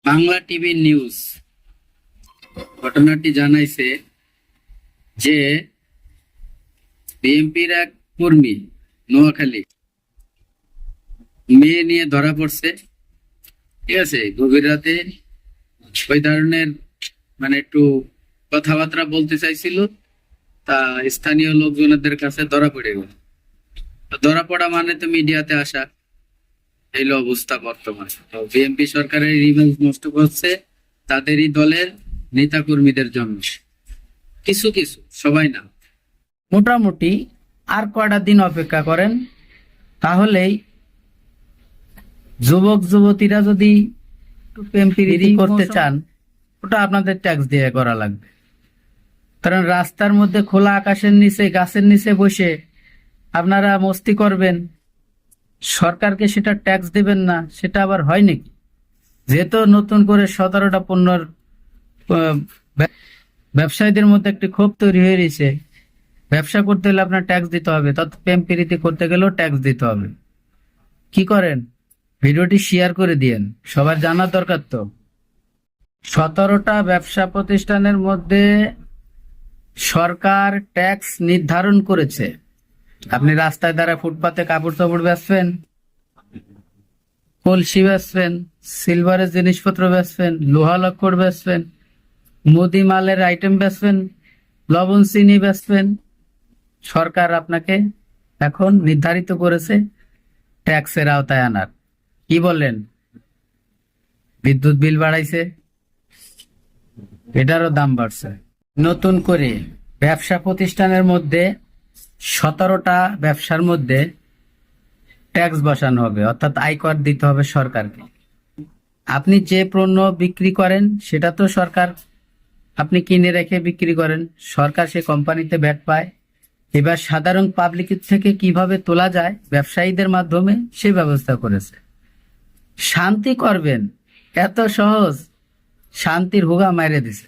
Bangla TV news ঘটনাটি জানাইছে যে বিএনপির এক কর্মী নোয়াখালী মেয়ে নিয়ে ধরা পড়ছে। ঠিক আছে, গভীর রাতে ওই ধরনের একটু কথাবার্তা বলতে চাইছিল, তা স্থানীয় লোকজনদের কাছে ধরা পড়ে গেল। ধরা পড়া মানে তো মিডিয়াতে আসা, এই অবস্থা বর্তমানে। তো বিএনপি সরকারের ইমেজ নষ্ট করছে তাদেরই দলের নেতা কর্মীদের জন্য, কিছু কিছু, সবাই না। মোটামুটি আর কয়টা দিন অপেক্ষা করেন, তাহলেই যুবক যুবতীরা যদি প্রেম প্রীতি করতে চান, ওটা আপনাদের ট্যাক্স দিয়ে করা লাগবে। কারণ রাস্তার মধ্যে খোলা আকাশের নিচে গাছের নিচে বসে আপনারা মস্তি করবেন, সরকারকে সেটা ট্যাক্স দিবেন না, সেটা আবার হয় নাকি? যেহেতু নতুন করে 17টা পণ্যর ব্যবসায়ীদের মধ্যে একটি ক্ষোভ তৈরি হয়ে রয়েছে, ব্যবসা করতে হলে আপনার ট্যাক্স দিতে হবে, তত প্রেম প্রীতি করতে গেলেও ট্যাক্স দিতে হবে। কি করেন, ভিডিওটি শেয়ার করে দিয়েন, সবার জানার দরকার। তো 17টা ব্যবসা প্রতিষ্ঠানের মধ্যে সরকার ট্যাক্স নির্ধারণ করেছে। আপনি রাস্তায় দাঁড়ায় ফুটপাতে কাপড় চাপড় বেচবেন, কলসি বেচবেন, সিলভারের জিনিসপত্র বেচবেন, লোহা লক্কর বেচবেন, মুদি মালের আইটেম বেচবেন, লবণ চিনি বেচবেন, সরকার আপনাকে এখন নির্ধারিত করেছে ট্যাক্সের আওতায় আনার। কি বলেন, বিদ্যুৎ বিল বাড়াইছে, এটারও দাম বাড়ছে। নতুন করে ব্যবসা প্রতিষ্ঠানের মধ্যে 17টা ব্যবসার মধ্যে ট্যাক্স বসানো হবে, অর্থাৎ আয়কর দিতে হবে সরকারকে। আপনি যে পণ্য বিক্রি করেন সেটা তো সরকার, আপনি কিনে রেখে বিক্রি করেন, সরকার সে কোম্পানিতে ভ্যাট পায়। এবার সাধারণ পাবলিক থেকে কিভাবে তোলা যায় ব্যবসায়ীদের মাধ্যমে, সে ব্যবস্থা করেছে। শান্তি করবেন এত সহজ, শান্তির হুগা মাইরে দিছে।